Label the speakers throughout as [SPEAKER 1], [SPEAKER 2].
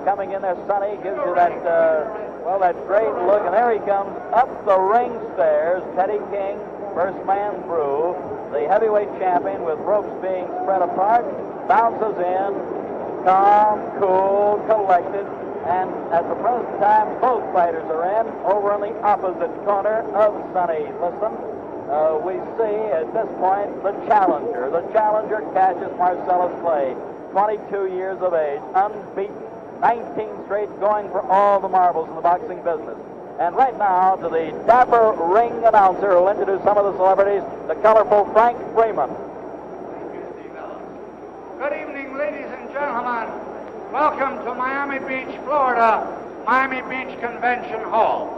[SPEAKER 1] Coming in there, Sonny gives you that, that great look. And there he comes up the ring stairs. Teddy King, first man through. The heavyweight champion with ropes being spread apart, bounces in, calm, cool, collected. And at the present time, both fighters are in. Over in the opposite corner of Sonny Liston, we see at this point the challenger, Cassius Marcellus Clay, 22 years of age, unbeaten, 19 straight, going for all the marbles in the boxing business. And right now, to the dapper ring announcer who will introduce some of the celebrities, the colorful Frank Freeman.
[SPEAKER 2] Good evening, ladies and gentlemen. Welcome to Miami Beach, Florida, Miami Beach Convention Hall.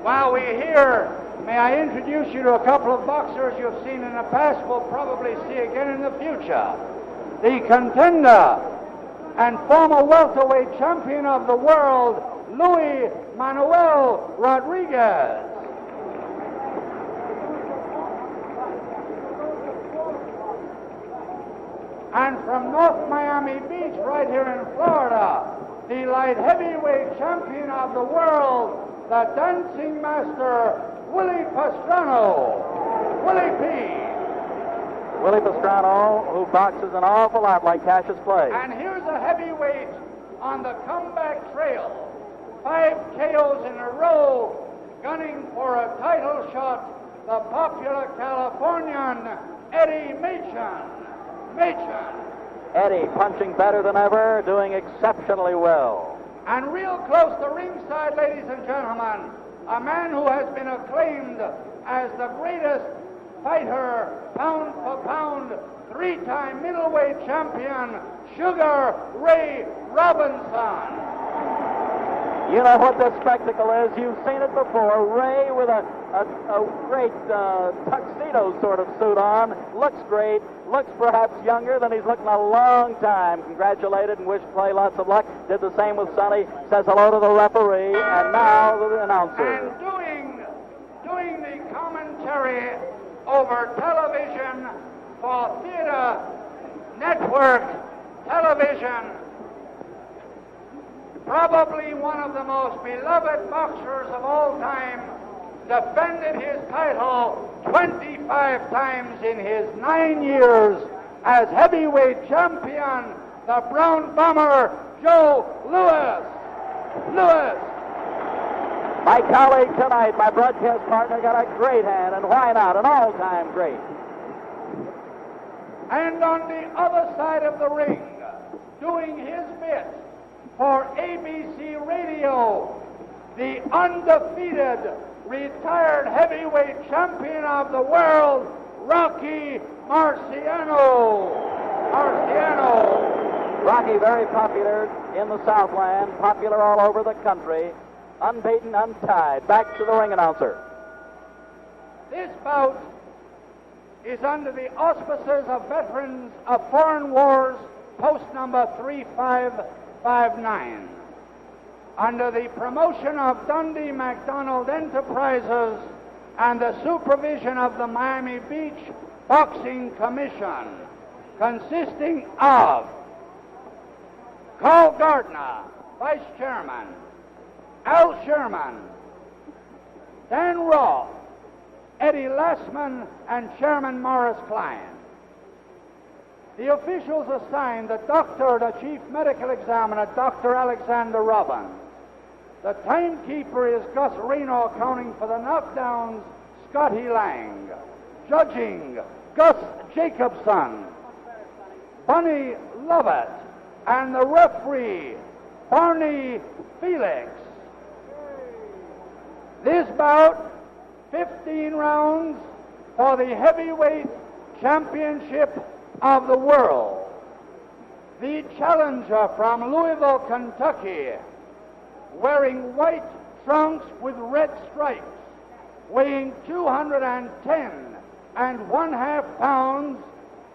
[SPEAKER 2] While we're here, may I introduce you to a couple of boxers you've seen in the past, will probably see again in the future. The contender and former welterweight champion of the world, Luis Manuel Rodriguez. And from North Miami Beach, right here in Florida, the light heavyweight champion of the world, the dancing master, Willie Pastrana. Willie P.
[SPEAKER 1] Willie Pastrana, who boxes an awful lot like Cassius Clay.
[SPEAKER 2] And here's a heavyweight on the comeback trail. 5 KOs in a row, gunning for a title shot, the popular Californian, Eddie Machen.
[SPEAKER 1] Eddie punching better than ever, doing exceptionally well.
[SPEAKER 2] And real close to ringside, ladies and gentlemen, a man who has been acclaimed as the greatest fighter, pound for pound, 3-time middleweight champion, Sugar Ray Robinson.
[SPEAKER 1] You know what this spectacle is. You've seen it before. Ray with a great tuxedo sort of suit on. Looks great. Looks perhaps younger than he's looked in a long time. Congratulated and wished Clay lots of luck. Did the same with Sonny. Says hello to the referee. And now the announcer.
[SPEAKER 2] And doing the commentary over television for Theater Network Television, probably one of the most beloved boxers of all time, defended his title 25 times in his 9 years as heavyweight champion, the Brown Bomber, Joe Louis.
[SPEAKER 1] My colleague tonight, my broadcast partner, got a great hand, and why not? An all-time great.
[SPEAKER 2] And on the other side of the ring, doing his bit for ABC Radio, the undefeated retired heavyweight champion of the world, Rocky Marciano.
[SPEAKER 1] Rocky, very popular in the Southland, popular all over the country, unbeaten, untied. Back to the ring announcer.
[SPEAKER 2] This bout is under the auspices of Veterans of Foreign Wars, post number 3559. Under the promotion of Dundee McDonald Enterprises and the supervision of the Miami Beach Boxing Commission, consisting of Carl Gardner, Vice Chairman, Al Sherman, Dan Roth, Eddie Lassman, and Chairman Morris Klein. The officials assigned the doctor, the chief medical examiner, Dr. Alexander Robbins. The timekeeper is Gus Reno, accounting for the knockdowns, Scotty Lang. Judging, Gus Jacobson, Bunny Lovett, and the referee, Barney Felix. This bout, 15 rounds for the heavyweight championship of the world. The challenger from Louisville, Kentucky, wearing white trunks with red stripes, weighing 210.5 pounds,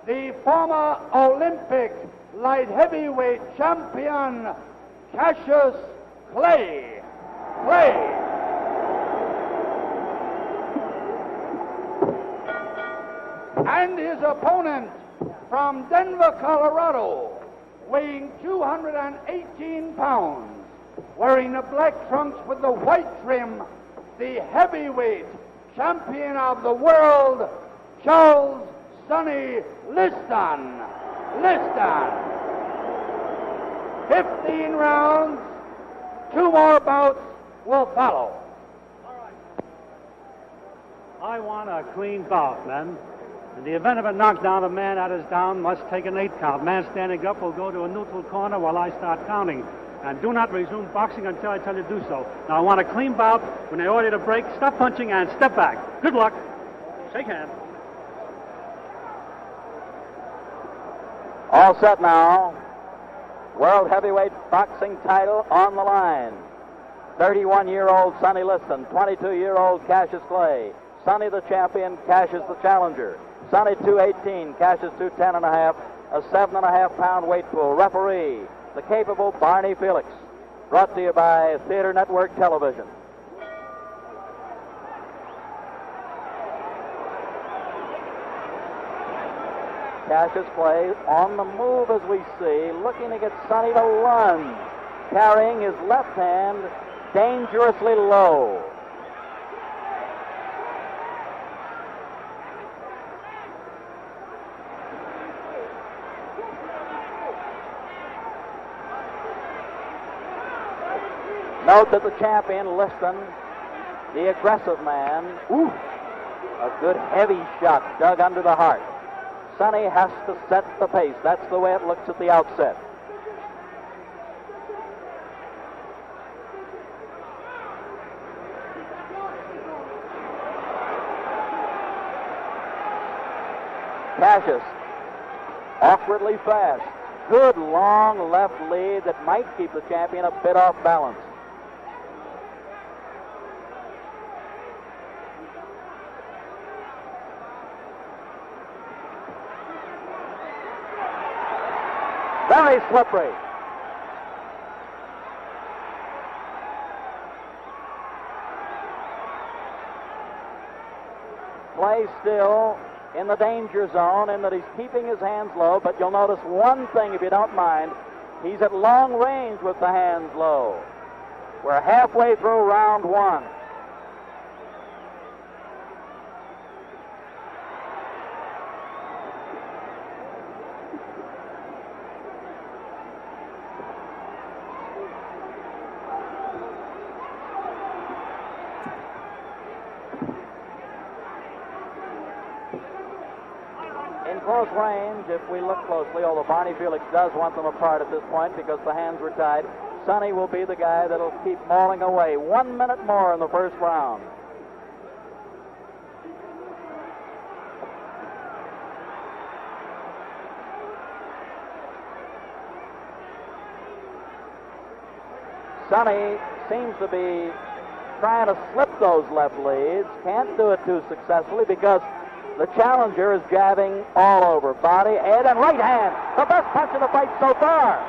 [SPEAKER 2] the former Olympic light heavyweight champion, Cassius Clay. And his opponent from Denver, Colorado, weighing 218 pounds, wearing the black trunks with the white trim, the heavyweight champion of the world, Charles Sonny Liston. 15 rounds, 2 more bouts will follow.
[SPEAKER 3] I want a clean bout, men. In the event of a knockdown, a man that is down must take an 8 count. Man standing up will go to a neutral corner while I start counting. And do not resume boxing until I tell you to do so. Now, I want a clean bout. When I order you to break, stop punching and step back. Good luck. Shake hands.
[SPEAKER 1] All set now. World heavyweight boxing title on the line. 31-year-old Sonny Liston, 22-year-old Cassius Clay. Sonny the champion, Cassius the challenger. Sonny 218, Cassius 210.5, a 7.5-pound weight pool. Referee, the capable Barney Felix. Brought to you by Theater Network Television. Cassius Clay on the move as we see, looking to get Sonny to lunge, carrying his left hand dangerously low. Note that the champion, Liston, the aggressive man, a good heavy shot dug under the heart. Sonny has to set the pace. That's the way it looks at the outset. Cassius, awkwardly fast. Good long left lead that might keep the champion a bit off balance. Very slippery. Clay still in the danger zone in that he's keeping his hands low, but you'll notice one thing if you don't mind. He's at long range with the hands low. We're halfway through round 1. In close range, if we look closely, although Barney Felix does want them apart at this point because the hands were tied, Sonny will be the guy that'll keep mauling away. 1 minute more in the first round. Sonny seems to be trying to slip those left leads. Can't do it too successfully because the challenger is jabbing all over. Body, head, and right hand. The best punch of the fight so far.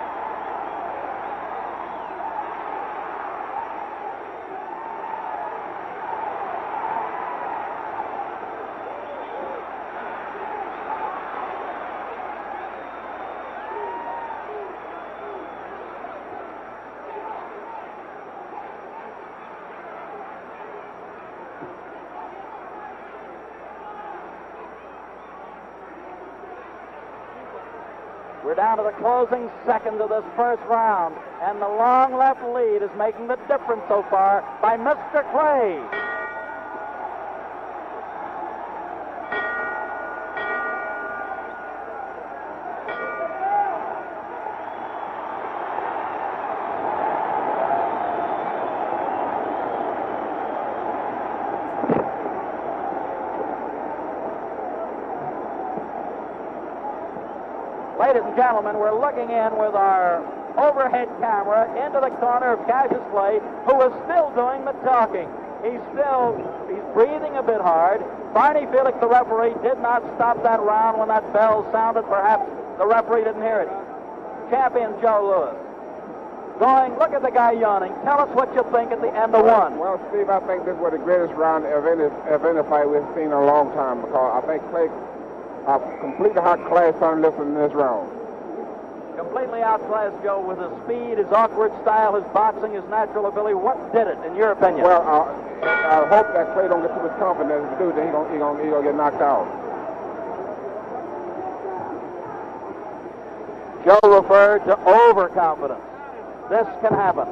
[SPEAKER 1] We're down to the closing seconds of this first round, and the long left lead is making the difference so far by Mr. Clay. Ladies and gentlemen, we're looking in with our overhead camera into the corner of Cassius Clay, who is still doing the talking. He's breathing a bit hard. Barney Felix, the referee, did not stop that round when that bell sounded. Perhaps the referee didn't hear it. Champion Joe Lewis. Look at the guy yawning. Tell us what you think at the end of 1.
[SPEAKER 4] Well, Steve, I think this was the greatest round of any fight we've seen in a long time, because I think Clay completely outclassed Sonny Liston in this round.
[SPEAKER 1] Completely outclassed Joe with his speed, his awkward style, his boxing, his natural ability. What did it, in your opinion?
[SPEAKER 4] Well, I hope that Clay don't get too much confidence to do that. He gonna get knocked out.
[SPEAKER 1] Joe referred to overconfidence. This can happen.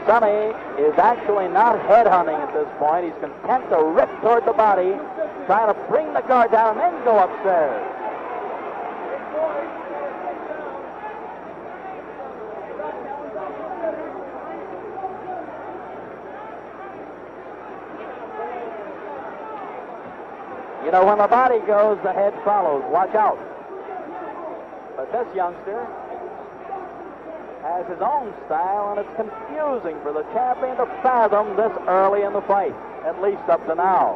[SPEAKER 1] Sonny is actually not headhunting at this point. He's content to rip toward the body, trying to bring the guard down and then go upstairs. You know, when the body goes, the head follows. Watch out. But this youngster has his own style, and it's confusing for the champion to fathom this early in the fight, at least up to now.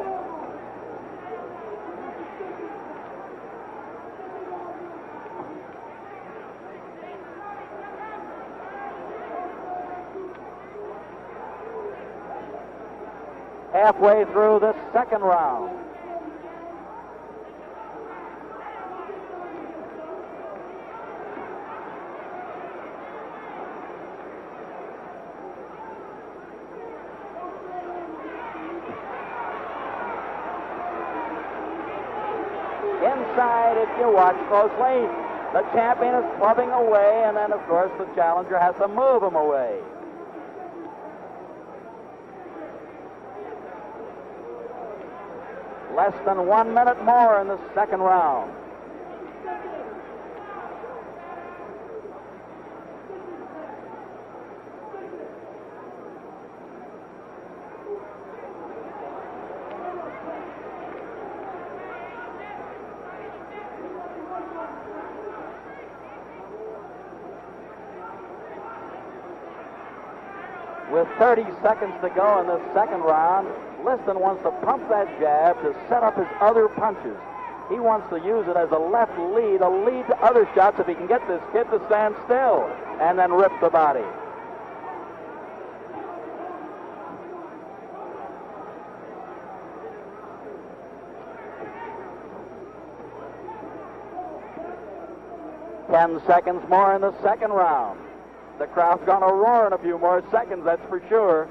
[SPEAKER 1] Halfway through this second round. Inside, if you watch closely, the champion is clubbing away, and then, of course, the challenger has to move him away. Less than 1 minute more in the second round. With 30 seconds to go in this second round, Liston wants to pump that jab to set up his other punches. He wants to use it as a left lead, a lead to other shots if he can get this kid to stand still and then rip the body. Ten seconds more in the second round. The crowd's going to roar in a few more seconds, that's for sure.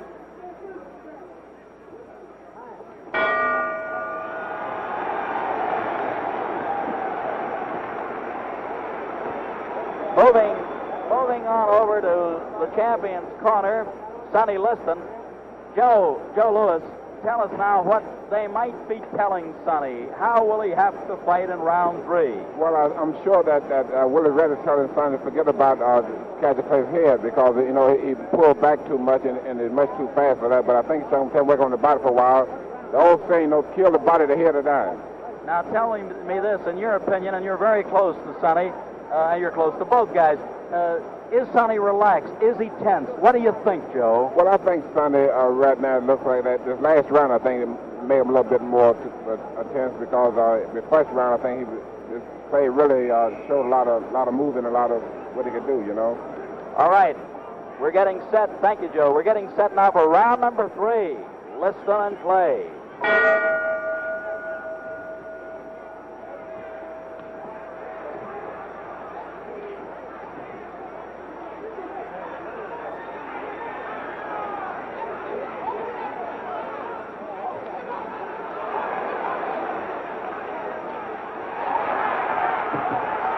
[SPEAKER 1] Moving on over to the champion's corner, Sonny Liston. Joe Lewis, tell us now what they might be telling Sonny. How will he have to fight in round 3?
[SPEAKER 4] Well, I'm sure that Willie's ready to tell his son to forget about Cassius Clay's head because, you know, he pulled back too much and is much too fast for that. But I think some can work on the body for a while. The old saying, you know, kill the body, the head will die. Now,
[SPEAKER 1] tell me this, in your opinion, and you're very close to Sonny, and you're close to both guys. Is Sonny relaxed? Is he tense? What do you think, Joe?
[SPEAKER 4] Well, I think Sonny right now looks like that. This last round, I think, it made him a little bit more tense because the first round, I think his play really showed a lot of movement, a lot of what he could do, you know.
[SPEAKER 1] All right. We're getting set. Thank you, Joe. We're getting set now for round number 3. Liston and Clay.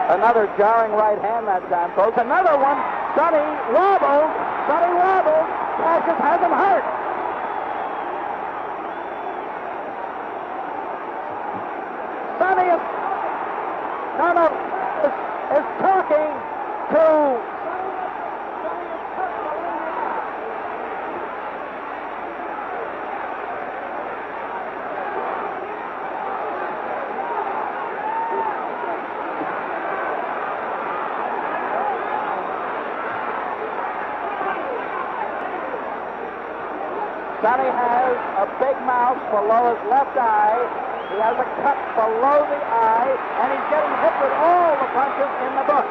[SPEAKER 1] Another jarring right hand that time, folks. Another one. Sonny wobbles. Cassius has him hurt. Sonny is talking to Sonny has a big mouth below his left eye. He has a cut below the eye, and he's getting hit with all the punches in the book.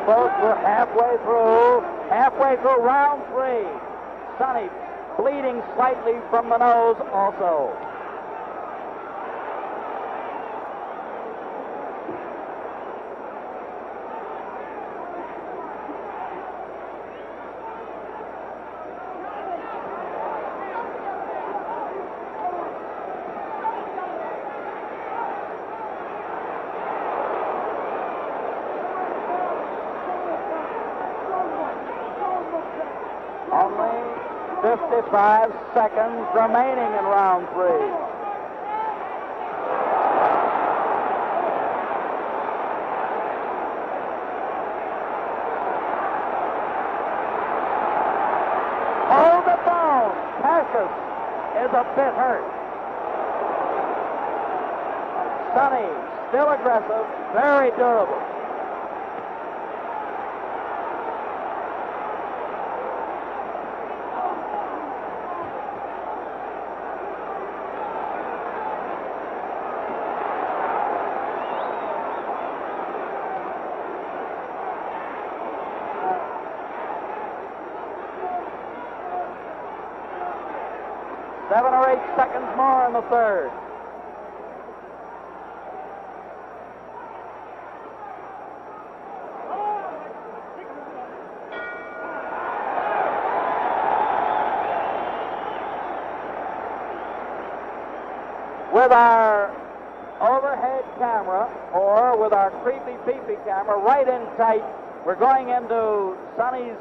[SPEAKER 1] Folks, we're halfway through round 3. Sonny bleeding slightly from the nose also. Only 55 seconds remaining in round 3. Hold the bone. Cassius is a bit hurt. Sonny, still aggressive, very durable. Seven or 8 seconds more in the third. With our overhead camera, or with our creepy peepee camera right in tight, we're going into Sonny's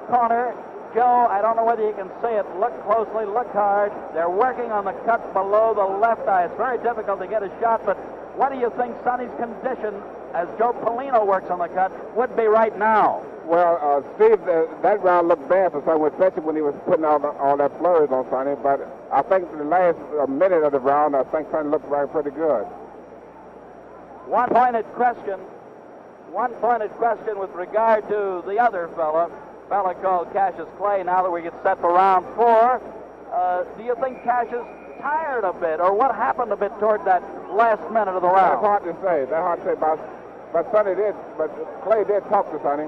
[SPEAKER 1] corner. Joe, I don't know whether you can see it. Look closely, look hard. They're working on the cut below the left eye. It's very difficult to get a shot, but what do you think Sonny's condition, as Joe Polino works on the cut, would be right now?
[SPEAKER 4] Well, Steve, that round looked bad for Sonny, especially when he was putting all that flurries on Sonny, but I think the last minute of the round, I think Sonny looked pretty good.
[SPEAKER 1] One pointed question with regard to the other fella called Cassius Clay. Now that we get set for round 4, do you think Cassius tired a bit, or what happened a bit toward that last minute of the round?
[SPEAKER 4] That's hard to say. But Sonny did. But Clay did talk to Sonny.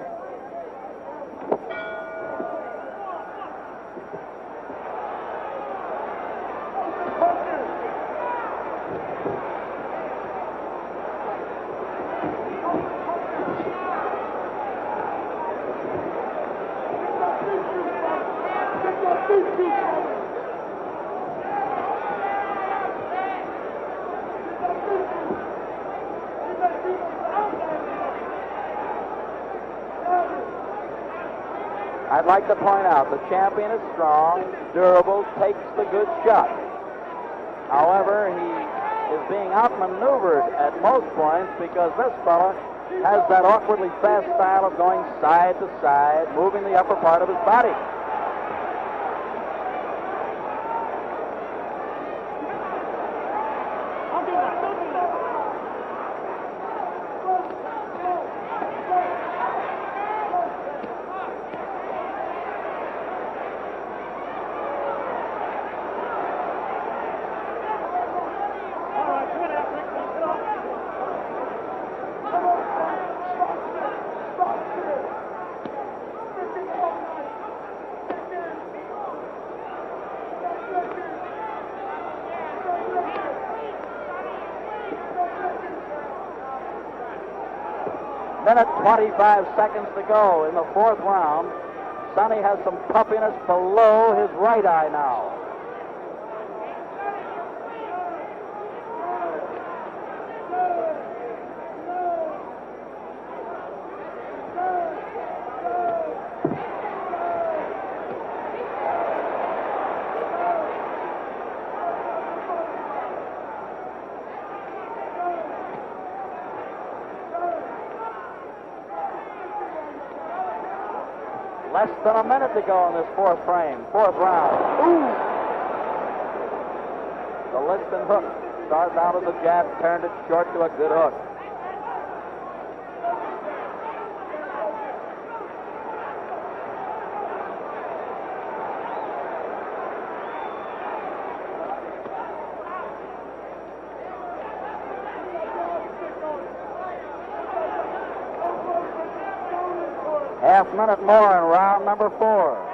[SPEAKER 1] I'd like to point out the champion is strong, durable, takes the good shot. However, he is being outmaneuvered at most points because this fella has that awkwardly fast style of going side to side, moving the upper part of his body. Minute 25 seconds to go in the 4th round. Sonny has some puffiness below his right eye now. Less than a minute to go in this fourth round. Ooh! The Liston hook started out as a jab, turned it short to a good hook. Half minute more in round number 4.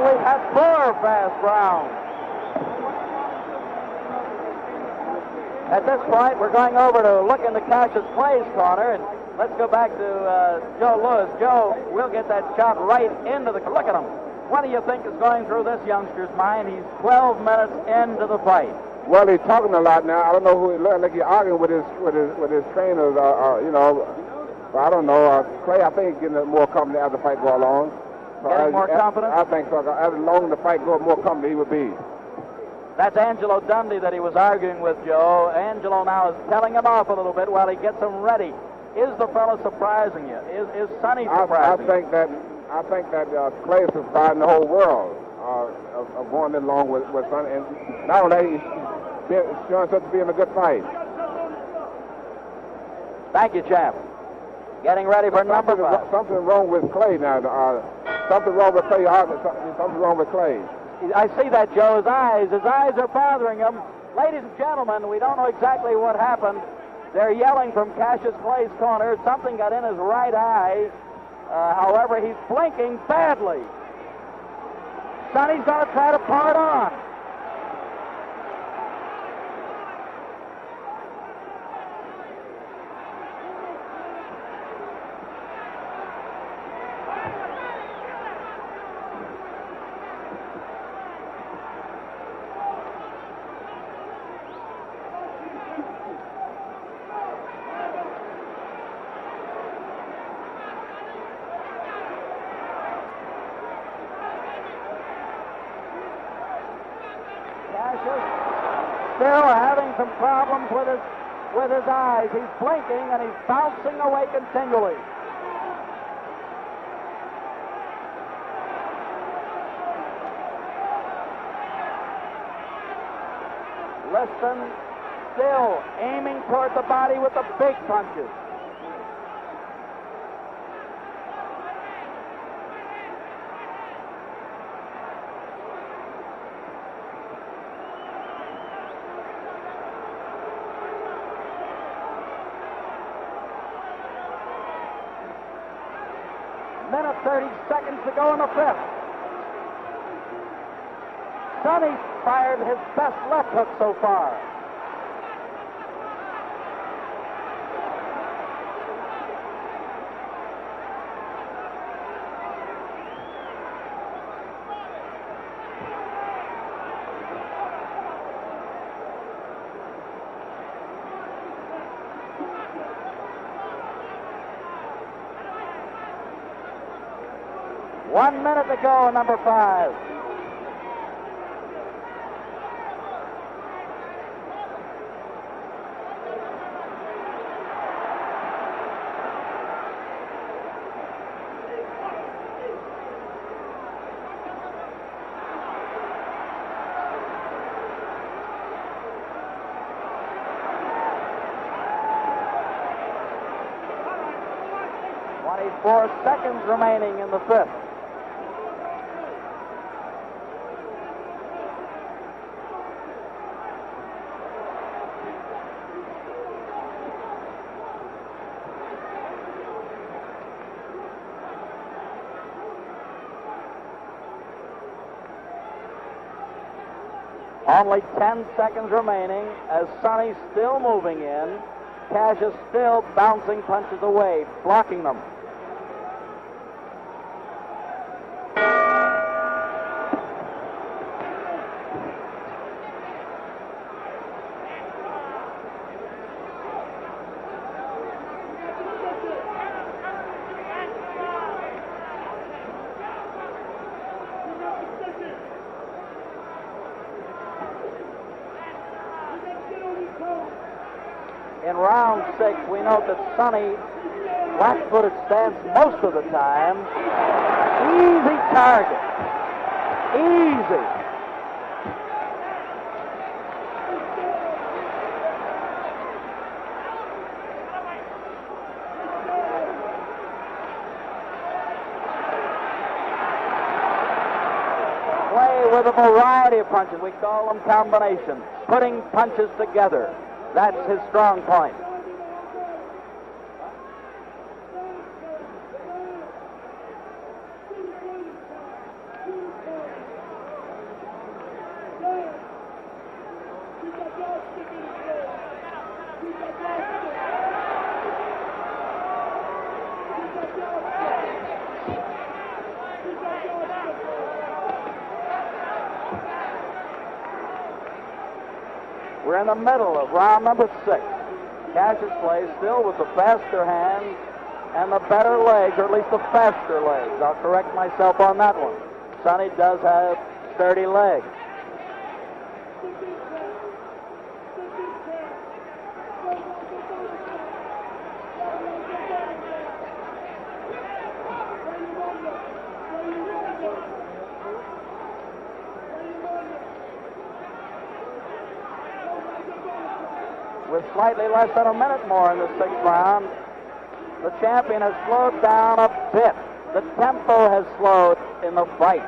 [SPEAKER 1] We have 4 fast rounds. At this point, we're going over to look into Cassius Clay's corner, and let's go back to Joe Lewis. Joe, we'll get that shot right into the... Look at him. What do you think is going through this youngster's mind? He's 12 minutes into the fight.
[SPEAKER 4] Well, he's talking a lot now. I don't know who he looks like. He's arguing with his trainers. I don't know. Clay, I think, he's getting more company as the fight goes along.
[SPEAKER 1] Getting more confident?
[SPEAKER 4] I think so. As long as the fight goes, more company he would be.
[SPEAKER 1] That's Angelo Dundee that he was arguing with, Joe. Angelo now is telling him off a little bit while he gets him ready. Is the fellow surprising you? Is Sonny surprising you?
[SPEAKER 4] I think that Clay is surprising the whole world of going along with Sonny. And not only he's showing such to be in a good fight.
[SPEAKER 1] Thank you, champ. Getting ready for number 5.
[SPEAKER 4] Something wrong with Clay now. Something wrong with Clay. Something wrong with Clay.
[SPEAKER 1] I see that, Joe. His eyes are bothering him. Ladies and gentlemen, we don't know exactly what happened. They're yelling from Cassius Clay's corner. Something got in his right eye. However, he's blinking badly. Sonny's going to try to pull it on. Still having some problems with his eyes. He's blinking and he's bouncing away continually. Liston still aiming toward the body with the big punches. Minute 30 seconds to go in the 5th. Sonny fired his best left hook so far. One minute to go, number 5. Four seconds remaining in the 5th. Only 10 seconds remaining as Sonny's still moving in. Cassius still bouncing punches away, blocking them. in round 6. We note that Sonny, flat-footed stance most of the time. Easy target. Easy. With a variety of punches. We call them combinations. Putting punches together. That's his strong point. We're in the middle of round number 6. Cassius Clay still with the faster hands and the better legs, or at least the faster legs. I'll correct myself on that one. Sonny does have sturdy legs. With slightly less than a minute more in the 6th round, the champion has slowed down a bit. The tempo has slowed in the fight.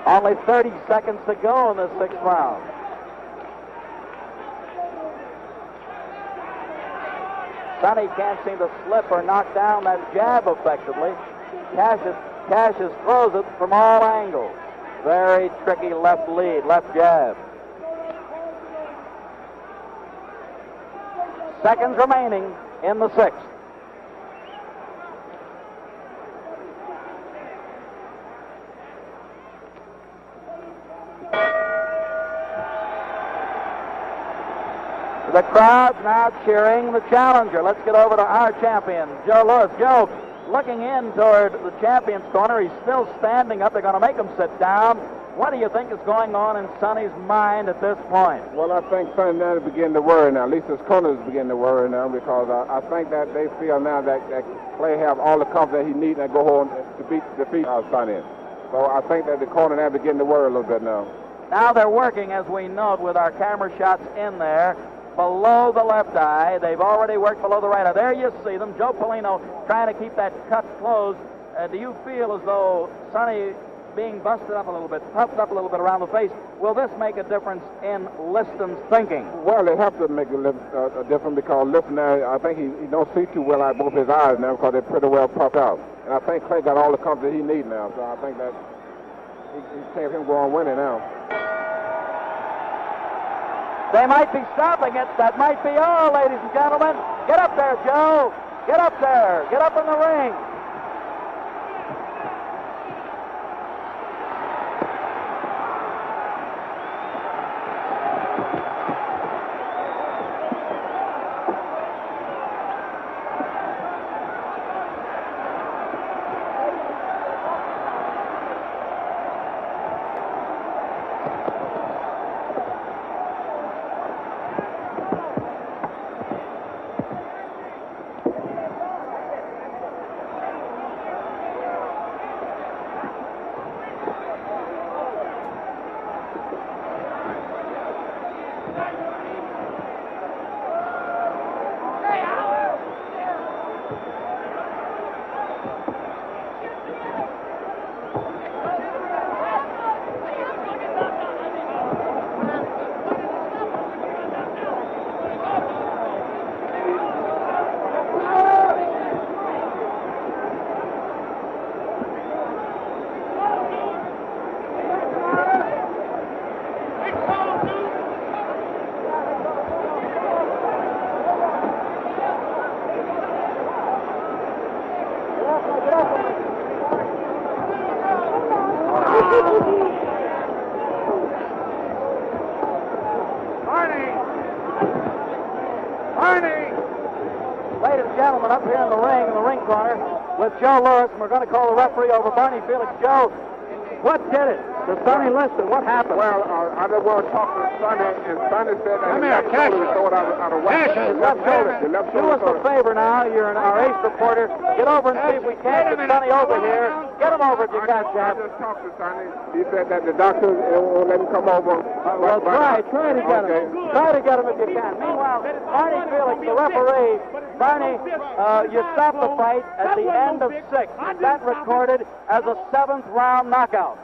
[SPEAKER 1] Only 30 seconds to go in the 6th round. Sonny can't seem to slip or knock down that jab effectively. Cassius throws it from all angles. Very tricky left lead, left jab. Seconds remaining in the 6th. The crowd now cheering the challenger. Let's get over to our champion, Joe Lewis. Joe, looking in toward the champion's corner, he's still standing up. They're going to make him sit down. What do you think is going on in Sonny's mind at this point?
[SPEAKER 4] Well, I think Sonny now is beginning to worry now. At least his corners begin to worry now, because I think that they feel now that Clay have all the confidence he needs and go home to defeat Sonny. So I think that the corner now begin to worry a little bit now.
[SPEAKER 1] Now they're working, as we note, with our camera shots in there, below the left eye. They've already worked below the right eye. There you see them. Joe Polino trying to keep that cut closed. Do you feel as though Sonny being busted up a little bit, puffed up a little bit around the face, will this make a difference in Liston's thinking?
[SPEAKER 4] Well, it has to make a difference, because Liston now, I think he don't see too well out both his eyes now, because they're pretty well puffed out. And I think Clay got all the confidence he needs now, so I think that he's seeing him go on winning now.
[SPEAKER 1] They might be stopping it. That might be all, ladies and gentlemen. Get up there, Joe. Get up there. Get up in the ring. gentlemen, up here in the ring corner, with Joe Lewis, and we're going to call the referee over. Barney Felix. Joe, what did it to Sonny Liston? What happened?
[SPEAKER 4] Well, I just want to talk to Sonny, and Sonny said that
[SPEAKER 2] Come here, Cassius.
[SPEAKER 4] throw it out of whack.
[SPEAKER 1] His left shoulder. Do us a favor now. You're our ace reporter. Get over and see if we can't get Sonny over here. Get him over if you can,
[SPEAKER 4] I
[SPEAKER 1] champ.
[SPEAKER 4] just talked to Sonny. He said that the doctor won't let him come over.
[SPEAKER 1] Well, try to get him. Try to get him if you can. Meanwhile, Barney Felix, the referee. Barney, you stopped the fight at the end of 6. Is that recorded as a 7th round knockout?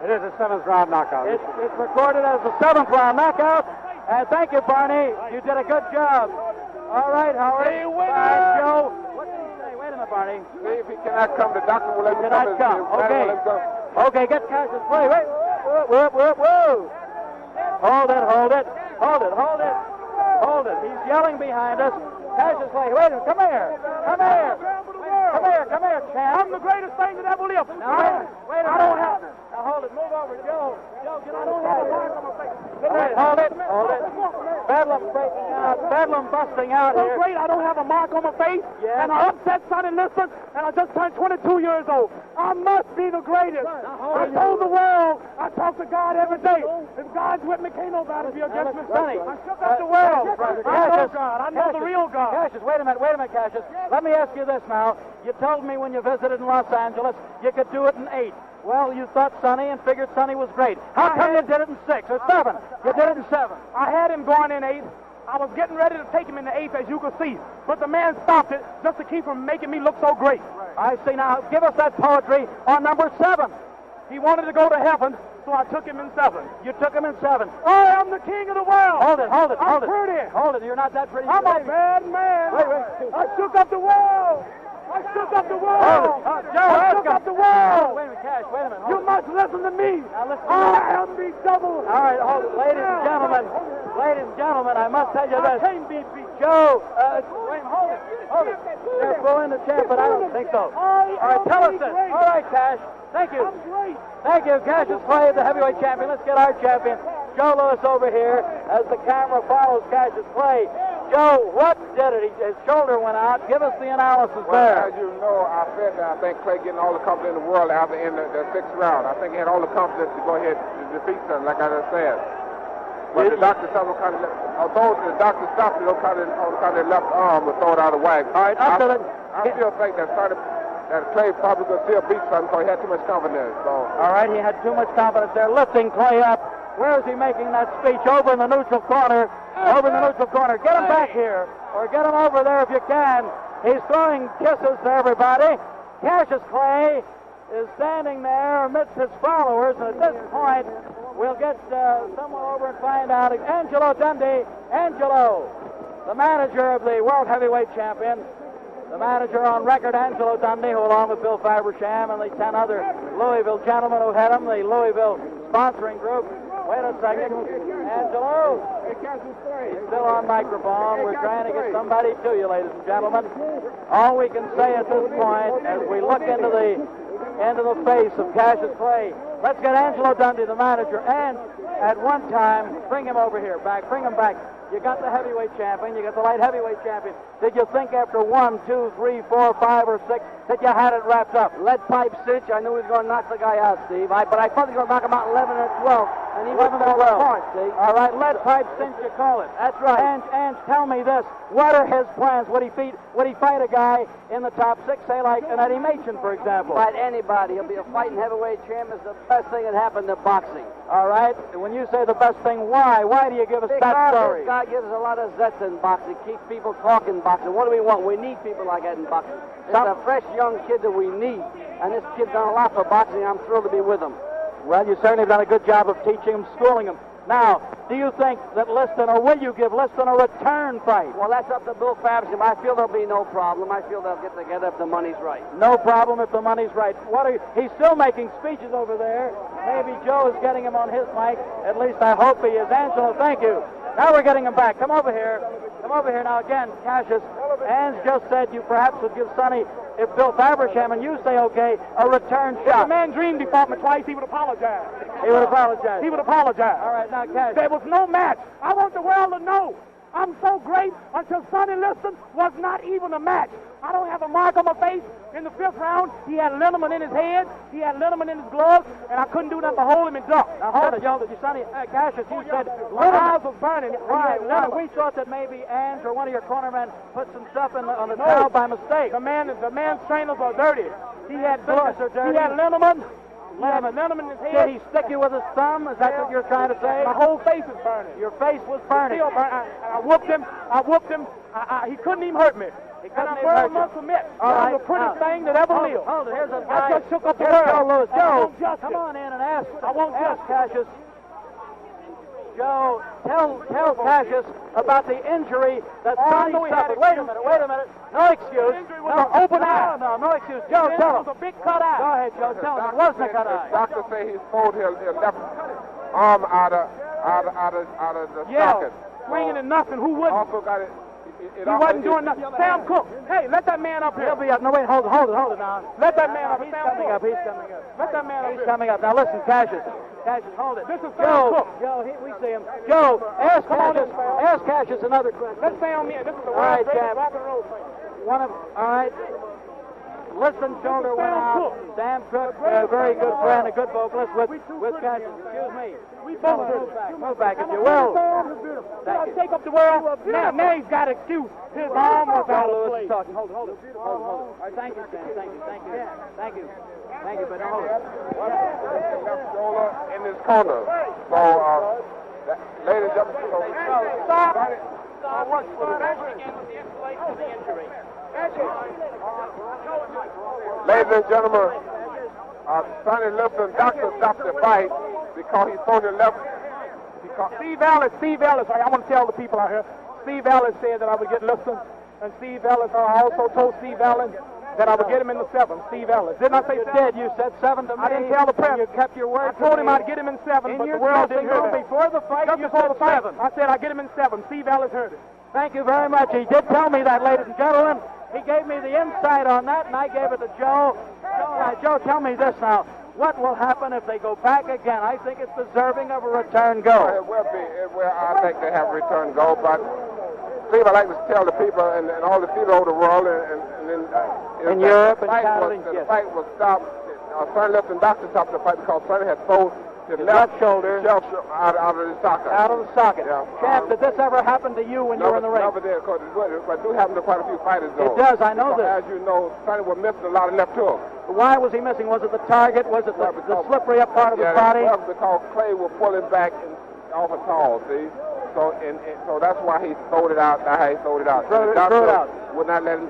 [SPEAKER 3] It is a 7th round knockout.
[SPEAKER 1] It's recorded as a 7th round knockout. And thank you, Barney. You did a good job. All right, Howard.
[SPEAKER 2] Hey, winner!
[SPEAKER 1] Joe. What did he say? Wait a minute, Barney.
[SPEAKER 4] See if he cannot come. The doctor will let him
[SPEAKER 1] Cannot come. Okay. Okay, get Cassius Clay. Wait. Whoa. Hold it. He's yelling behind us. Cassius Clay, wait a minute. Come here, champ.
[SPEAKER 3] I'm the greatest thing that ever lived.
[SPEAKER 1] Now, wait a minute. Now, hold it. Move over. Joe, get on the side. Hold it. Bedlam breaking out. Bedlam busting out
[SPEAKER 3] So
[SPEAKER 1] here.
[SPEAKER 3] great, I don't have a mark on my face,
[SPEAKER 1] Yeah.
[SPEAKER 3] and I upset Sonny Liston, and I just turned 22 years old. I must be the greatest. I told the world, I talk to God every day. If God's with me, can't nobody be against me.
[SPEAKER 1] Sonny,
[SPEAKER 3] I shook up the world. I know God. I know the real God.
[SPEAKER 1] Cassius, wait a minute, Cassius. Let me ask you this now. You told me when you visited in Los Angeles you could do it in 8. Well, you thought Sonny and figured Sonny was great. How come you did it in 6 or 7? You did it in 7.
[SPEAKER 3] I had him going in 8. I was getting ready to take him in the 8th, as you could see. But the man stopped it just to keep from making me look so great.
[SPEAKER 1] I see. Now, give us that poetry on number 7.
[SPEAKER 3] He wanted to go to heaven, so I took him in 7.
[SPEAKER 1] You took him in 7.
[SPEAKER 3] I am the king of the world.
[SPEAKER 1] Hold it.
[SPEAKER 3] I'm pretty.
[SPEAKER 1] Hold it. You're not that pretty.
[SPEAKER 3] I'm a bad man.
[SPEAKER 1] Wait.
[SPEAKER 3] I shook up the world. I shook up the world.
[SPEAKER 1] Hold it. Joe,
[SPEAKER 3] I shook up the world.
[SPEAKER 1] Wait a minute, Cash. Wait a minute.
[SPEAKER 3] You
[SPEAKER 1] Hold it.
[SPEAKER 3] must listen to me.
[SPEAKER 1] Now listen to me.
[SPEAKER 3] I am the double.
[SPEAKER 1] All right, hold it. Ladies and gentlemen, I must tell you this.
[SPEAKER 3] I can't be beat.
[SPEAKER 1] Joe, wait, hold it. They're booing the champ, but I don't think so. All right, tell us this. All right, Cash. Thank you.
[SPEAKER 3] I'm great.
[SPEAKER 1] Thank you, Cassius Clay, the heavyweight champion. Let's get our champion, Joe Lewis, over here as the camera follows Cassius Clay. Joe, what did it? His shoulder went out. Give us the analysis
[SPEAKER 4] Well,
[SPEAKER 1] there.
[SPEAKER 4] as you know, I said that I think Clay getting all the confidence in the world after in the 6th round. I think he had all the confidence to go ahead and defeat him, like I just said. But the doctor stopped him, although the doctor stopped it, kind of left arm was thrown out of whack.
[SPEAKER 1] All right,
[SPEAKER 4] I still think that Clay probably could still beat something because he had too much confidence. So.
[SPEAKER 1] All right, he had too much confidence there. Lifting Clay up. Where is he making that speech? Over in the neutral corner. Get him back here. Or get him over there if you can. He's throwing kisses to everybody. Cassius Clay is standing there amidst his followers. And at this point, we'll get someone over and find out. Angelo Dundee. Angelo, the manager of the World Heavyweight Champion. The manager on record, Angelo Dundee, who along with Bill Fabersham and the 10 other Louisville gentlemen who had him, the Louisville sponsoring group. Wait a second. Angelo. He's still on microphone. We're trying to get somebody to you, ladies and gentlemen. All we can say at this point, as we look into the face of Cassius Clay, let's get Angelo Dundee, the manager, and at one time, bring him over here. Bring him back. You got the heavyweight champion. You got the light heavyweight champion. Did you think after 1, 2, 3, 4, 5, or 6 that you had it wrapped up?
[SPEAKER 5] Lead pipe cinch. I knew he was going to knock the guy out, Steve. But I thought he was going to knock him out 11 and 12. And he went 12 apart, Steve.
[SPEAKER 1] All right, lead pipe cinch, you call it.
[SPEAKER 5] That's right.
[SPEAKER 1] And tell me this. What are his plans? Would he fight a guy in the top 6, say like an Eddie Machen, for example?
[SPEAKER 5] Fight anybody. He'll be a fighting heavyweight champ. It's the best thing that happened to boxing.
[SPEAKER 1] All right. When you say the best thing, why? Why do you give us that story?
[SPEAKER 5] This guy gives us a lot of zest in boxing. Keeps people talking boxing. What do we want? We need people like that in boxing. It's a fresh young kid that we need. And this kid's done a lot for boxing. I'm thrilled to be with him.
[SPEAKER 1] Well, you certainly have done a good job of teaching him, schooling him. Now, do you think that Liston, or will you give Liston a return fight?
[SPEAKER 5] Well, that's up to Bill Fabersham. I feel there'll be no problem. I feel they'll get together if the money's right.
[SPEAKER 1] No problem if the money's right. He's still making speeches over there. Maybe Joe is getting him on his mic. At least I hope he is. Angelo, thank you. Now we're getting him back. Come over here. Now again, Cassius, Ange just said you perhaps would give Sonny, if Bill Fabersham and you say okay, a return shot.
[SPEAKER 3] If the man dreamed he fought me twice, he would apologize.
[SPEAKER 1] He would apologize.
[SPEAKER 3] He would apologize.
[SPEAKER 1] All right, now, Cassius.
[SPEAKER 3] There was no match. I want the world to know I'm so great until Sonny Liston was not even a match.
[SPEAKER 6] I don't have a mark on my face. In the 5th round, he had liniment in his head, he had liniment in his gloves, and I couldn't do nothing but hold him and duck.
[SPEAKER 1] Now hold it, Joe. Did you, Sonny Cassius? You said
[SPEAKER 6] my eyes was burning.
[SPEAKER 1] Right. We thought that maybe Ange or one of your cornermen put some stuff on the towel by mistake.
[SPEAKER 6] The man's trainers are dirty.
[SPEAKER 1] He had gloves are dirty.
[SPEAKER 6] He had liniment. He had a liniment in his head.
[SPEAKER 1] Did he stick you with his thumb? Is that what you're trying to say?
[SPEAKER 6] My whole face is burning.
[SPEAKER 1] Your face was burning.
[SPEAKER 6] Still burning. I whooped him. He couldn't even hurt me.
[SPEAKER 1] He couldn't
[SPEAKER 6] and
[SPEAKER 1] even hurt
[SPEAKER 6] I must admit,
[SPEAKER 1] all right.
[SPEAKER 6] that was the prettiest thing that ever lived.
[SPEAKER 1] Hold it. Here's a
[SPEAKER 6] I
[SPEAKER 1] guy.
[SPEAKER 6] just shook up the
[SPEAKER 1] Here's
[SPEAKER 6] world.
[SPEAKER 1] Joe Lewis. Joe,
[SPEAKER 6] come
[SPEAKER 1] on in and ask.
[SPEAKER 6] I won't
[SPEAKER 1] ask Cassius. Joe, tell Cassius about the injury that Sonny suffered. Wait a minute. No excuse.
[SPEAKER 6] No, open eye.
[SPEAKER 1] No excuse. Joe, tell him.
[SPEAKER 6] It was a big cut eye.
[SPEAKER 1] Go ahead, Joe. Tell him. It wasn't a cut eye.
[SPEAKER 4] Doctor say he's pulled his left arm out of the socket.
[SPEAKER 6] Swinging and nothing. Who wouldn't?
[SPEAKER 4] Also got it.
[SPEAKER 6] He wasn't doing nothing. Sam Cook. Hey, let that man up here.
[SPEAKER 1] He'll be up. No, wait. Hold it now.
[SPEAKER 6] Let that man up.
[SPEAKER 1] He's coming up.
[SPEAKER 6] Let that man up.
[SPEAKER 1] He's coming up. Now listen, Cassius, hold it.
[SPEAKER 6] This is Sam Cook.
[SPEAKER 1] Joe, we see him. Joe, ask Cassius another question.
[SPEAKER 6] Let's stay on me. This is the
[SPEAKER 1] All right,
[SPEAKER 6] world's greatest
[SPEAKER 1] Cam.
[SPEAKER 6] rock and roll thing.
[SPEAKER 1] All right. Liston's shoulder went out. Sam Cook, a very good friend, a good vocalist with Cassius. Excuse me.
[SPEAKER 6] We both
[SPEAKER 1] Move back if you will.
[SPEAKER 6] Thank you. Take up the world. Now he's got an excuse. His arm was out of place.
[SPEAKER 1] Talking. Hold it. All right, thank you, Sam. Thank you. But hold it.
[SPEAKER 4] Shoulder in his corner. So, ladies and gentlemen,
[SPEAKER 6] Stop. Again with the installation of the injury.
[SPEAKER 4] ladies and gentlemen, Sonny Liston, doctor stopped the fight because he threw the left.
[SPEAKER 6] Steve Ellis, I want to tell the people out here, Steve Ellis said that I would get Liston, and Steve Ellis, I also told Steve Ellis that I would get him in the 7th, Steve Ellis. Didn't I say
[SPEAKER 1] You
[SPEAKER 6] 7?
[SPEAKER 1] did. You said 7 to me.
[SPEAKER 6] I didn't tell the press.
[SPEAKER 1] You kept your word.
[SPEAKER 6] I told him I'd get him in 7, but the world didn't hear that.
[SPEAKER 1] Before the fight,
[SPEAKER 6] Just
[SPEAKER 1] you
[SPEAKER 6] before
[SPEAKER 1] said
[SPEAKER 6] the fight,
[SPEAKER 1] 7.
[SPEAKER 6] I said I'd get him in 7. Steve Ellis heard it.
[SPEAKER 1] Thank you very much. He did tell me that, ladies and gentlemen. He gave me the insight on that, and I gave it to Joe. Joe, tell me this now. What will happen if they go back again? I think it's deserving of a return go.
[SPEAKER 4] It will be. I think they have a return go, but Steve, I like to tell the people and all the people over the world
[SPEAKER 1] in Europe and Canada.
[SPEAKER 4] The fight was stopped. Sonny Liston doctor stopped the fight because Sonny had thrown his left shoulder out of the socket.
[SPEAKER 1] Out of the socket.
[SPEAKER 4] Yeah.
[SPEAKER 1] Champ, did this ever happen to you when you were in the ring?
[SPEAKER 4] Never did, because it do happen to quite a few fighters, though.
[SPEAKER 1] It does, I know
[SPEAKER 4] because,
[SPEAKER 1] this.
[SPEAKER 4] As you know, Sonny was missing a lot of left hooks.
[SPEAKER 1] Why was he missing? Was it the target? Was it the slippery up part of his body?
[SPEAKER 4] Yeah, because Clay was pulling back off a tall, see? So that's why he throwed it out. That's how he throwed it out.
[SPEAKER 1] Threw it out.
[SPEAKER 4] Would not let him.